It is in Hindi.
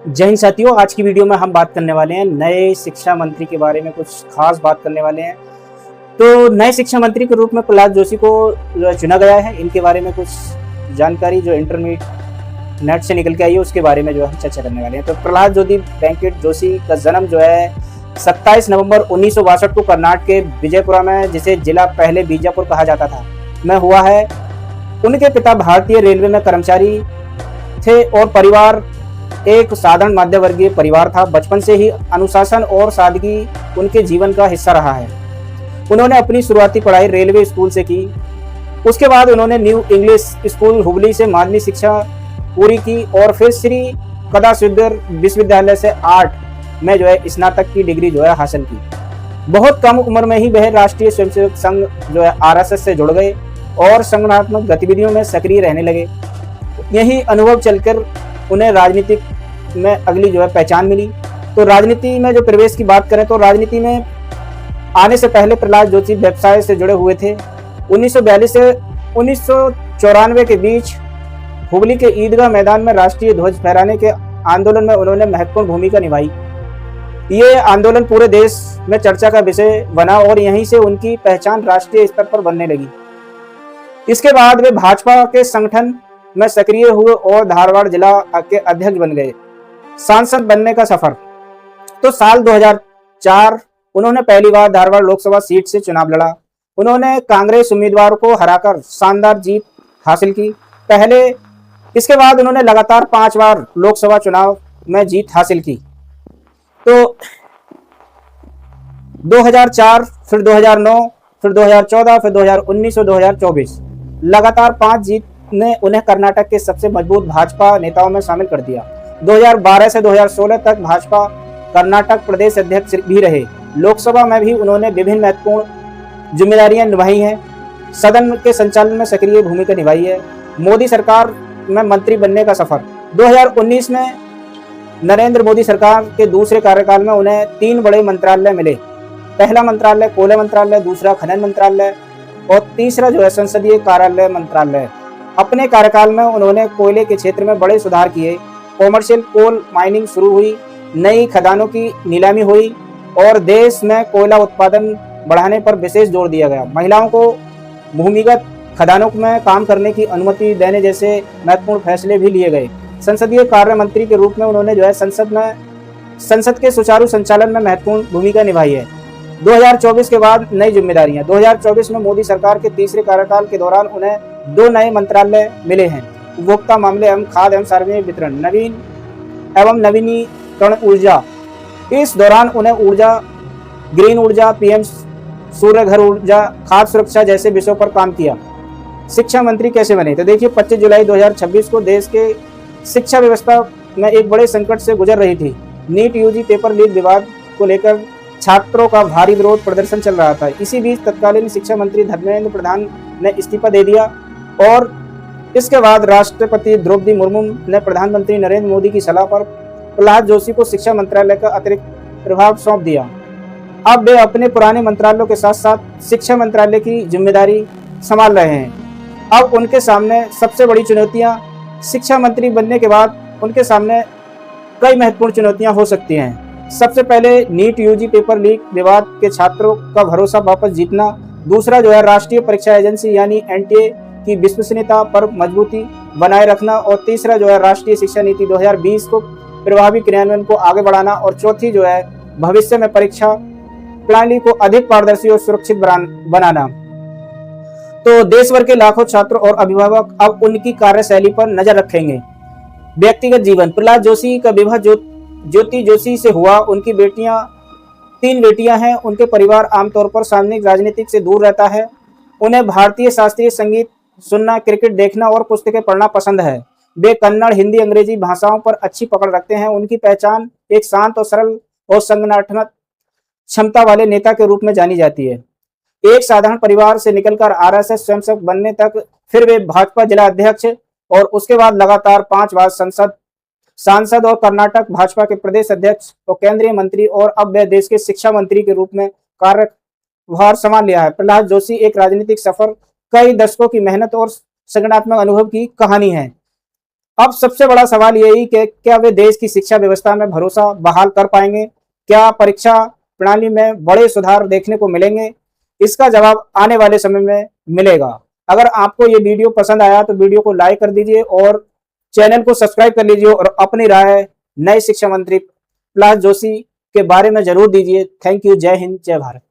जय हिंद साथियों, आज की वीडियो में हम बात करने वाले हैं नए शिक्षा मंत्री के बारे में। कुछ खास बात करने वाले हैं। तो नए शिक्षा मंत्री के रूप में प्रहलाद जोशी को चुना गया है। इनके बारे में कुछ जानकारी जो इंटरनेट नेट से निकल के आई है उसके बारे में जो हम चर्चा करने वाले हैं। तो प्रहलाद ज्योति वेंकट जोशी का जन्म जो है 27 नवंबर 1962 को कर्नाटक के विजयपुरा में, जिसे जिला पहले बीजापुर कहा जाता था, में हुआ है। उनके पिता भारतीय रेलवे में कर्मचारी थे और परिवार एक साधारण मध्य वर्गीय परिवार था। बचपन से ही अनुशासन और सादगी उनके जीवन का हिस्सा रहा है। उन्होंने अपनी शुरुआती पढ़ाई रेलवे स्कूल से की। उसके बाद उन्होंने न्यू इंग्लिश स्कूल हुबली से माध्यमिक शिक्षा पूरी की और फिर श्री कदासिद्धर विश्वविद्यालय से आर्ट में जो है स्नातक की डिग्री जो है हासिल की। बहुत कम उम्र में ही वह राष्ट्रीय स्वयंसेवक संघ जो है RSS से जुड़ गए और संगठनात्मक गतिविधियों में सक्रिय रहने लगे। यही अनुभव चलकर उन्हें राजनीति में अगली जो है पहचान मिली। तो राजनीति में जो प्रवेश की बात करें तो राजनीति में आने से पहले प्रहलाद जोशी व्यवसाय से जुड़े हुए थे। 1942 से 1994 के बीच हुबली के ईदगाह मैदान में राष्ट्रीय ध्वज फहराने के आंदोलन में उन्होंने महत्वपूर्ण भूमिका निभाई। ये आंदोलन पूरे देश में चर्चा का विषय बना और यहीं से उनकी पहचान राष्ट्रीय स्तर पर बनने लगी। इसके बाद वे भाजपा के संगठन में सक्रिय हुए और धारवाड़ जिला के अध्यक्ष बन गए। सांसद बनने का सफर तो साल 2004 उन्होंने पहली बार धारवाड़ लोकसभा सीट से चुनाव लड़ा। उन्होंने कांग्रेस उम्मीदवार को हराकर शानदार जीत हासिल की। इसके बाद उन्होंने लगातार 5 बार लोकसभा चुनाव में जीत हासिल की। तो 2004, फिर 2009, फिर 2014, फिर 2019 और 2024 लगातार 5 जीत ने उन्हें कर्नाटक के सबसे मजबूत भाजपा नेताओं में शामिल कर दिया। 2012 से 2016 तक भाजपा कर्नाटक प्रदेश अध्यक्ष भी रहे। लोकसभा में भी उन्होंने विभिन्न महत्वपूर्ण जिम्मेदारियां निभाई हैं। सदन के संचालन में सक्रिय भूमिका निभाई है। मोदी सरकार में मंत्री बनने का सफर 2019 में नरेंद्र मोदी सरकार के दूसरे कार्यकाल में उन्हें 3 बड़े मंत्रालय मिले। पहला मंत्रालय कोयला मंत्रालय, दूसरा खनन मंत्रालय और तीसरा जो है संसदीय कार्यालय मंत्रालय। अपने कार्यकाल में उन्होंने कोयले के क्षेत्र में बड़े सुधार किए। कॉमर्शियल कोल माइनिंग शुरू हुई, नई खदानों की नीलामी हुई और देश में कोयला उत्पादन बढ़ाने पर विशेष जोर दिया गया। महिलाओं को भूमिगत खदानों में काम करने की अनुमति देने जैसे महत्वपूर्ण फैसले भी लिए गए। संसदीय कार्य मंत्री के रूप में उन्होंने जो है संसद के सुचारू संचालन में महत्वपूर्ण भूमिका निभाई है। 2024 के बाद नई जिम्मेदारियां 2024 में मोदी सरकार के तीसरे कार्यकाल के दौरान उन्हें 2 नए मंत्रालय मिले हैं। उपभोक्ता मामले एवं खाद्य एवं सार्वजनिक वितरण, नवीन एवं नवीनीकरण ऊर्जा। इस दौरान उन्हें ऊर्जा, ग्रीन ऊर्जा, PM सूर्य घर ऊर्जा, खाद्य सुरक्षा जैसे विषयों पर काम किया। शिक्षा मंत्री कैसे बने? तो देखिए 25 जुलाई 2026 को देश के शिक्षा व्यवस्था में एक बड़े संकट से गुजर रही थी। नीट UG पेपर लीक विवाद को लेकर छात्रों का भारी विरोध प्रदर्शन चल रहा था। इसी बीच तत्कालीन शिक्षा मंत्री धर्मेंद्र प्रधान ने इस्तीफा दे दिया और इसके बाद राष्ट्रपति द्रौपदी मुर्मू ने प्रधानमंत्री नरेंद्र मोदी की सलाह पर प्रहलाद जोशी को शिक्षा मंत्रालय का अतिरिक्त प्रभाव सौंप दिया। अब वे अपने पुराने मंत्रालयों के साथ साथ शिक्षा मंत्रालय की जिम्मेदारी संभाल रहे हैं। अब उनके सामने सबसे बड़ी चुनौतियां, शिक्षा मंत्री बनने के बाद उनके सामने कई महत्वपूर्ण चुनौतियां हो सकती हैं। सबसे पहले नीट UG पेपर लीक विवाद के छात्रों का भरोसा वापस जीतना। दूसरा जो है राष्ट्रीय परीक्षा एजेंसी यानी NTA की विश्वसनीयता पर मजबूती बनाए रखना और तीसरा जो है राष्ट्रीय शिक्षा नीति 2020 को प्रभावी क्रियान्वयन को आगे बढ़ाना और चौथी जो है भविष्य में परीक्षा प्रणाली को अधिक पारदर्शी और सुरक्षित बनाना। तो देश भर के लाखों छात्र और अभिभावक अब उनकी कार्यशैली पर नजर रखेंगे। व्यक्तिगत जीवन, प्रहलाद जोशी का विवाह ज्योति जोशी से हुआ। उनकी 3 बेटियां हैं। उनके परिवार आमतौर पर सार्वजनिक राजनीति से दूर रहता है। उन्हें भारतीय शास्त्रीय संगीत सुनना, क्रिकेट देखना और पुस्तकें पढ़ना पसंद है। वे कन्नड़, हिंदी, अंग्रेजी भाषाओं पर अच्छी पकड़ रखते हैं। उनकी पहचान एक शांत और सरल और संगठनात्मक क्षमता वाले नेता के रूप में जानी जाती है। एक साधारण परिवार से निकलकर RSS स्वयंसेवक बनने तक, फिर वे भाजपा जिला अध्यक्ष और उसके बाद लगातार 5 बार सांसद और कर्नाटक भाजपा के प्रदेश अध्यक्ष और केंद्रीय मंत्री और अब वे देश के शिक्षा मंत्री के रूप में कार्यभार संभाल लिया है। प्रहलाद जोशी एक राजनीतिक सफर, कई दशकों की मेहनत और संगठनात्मक अनुभव की कहानी है। अब सबसे बड़ा सवाल यही कि क्या वे देश की शिक्षा व्यवस्था में भरोसा बहाल कर पाएंगे, क्या परीक्षा प्रणाली में बड़े सुधार देखने को मिलेंगे। इसका जवाब आने वाले समय में मिलेगा। अगर आपको ये वीडियो पसंद आया तो वीडियो को लाइक कर दीजिए और चैनल को सब्सक्राइब कर लीजिए और अपनी राय नए शिक्षा मंत्री प्रहलाद जोशी के बारे में जरूर दीजिए। Thank you. जय हिंद, जय भारत।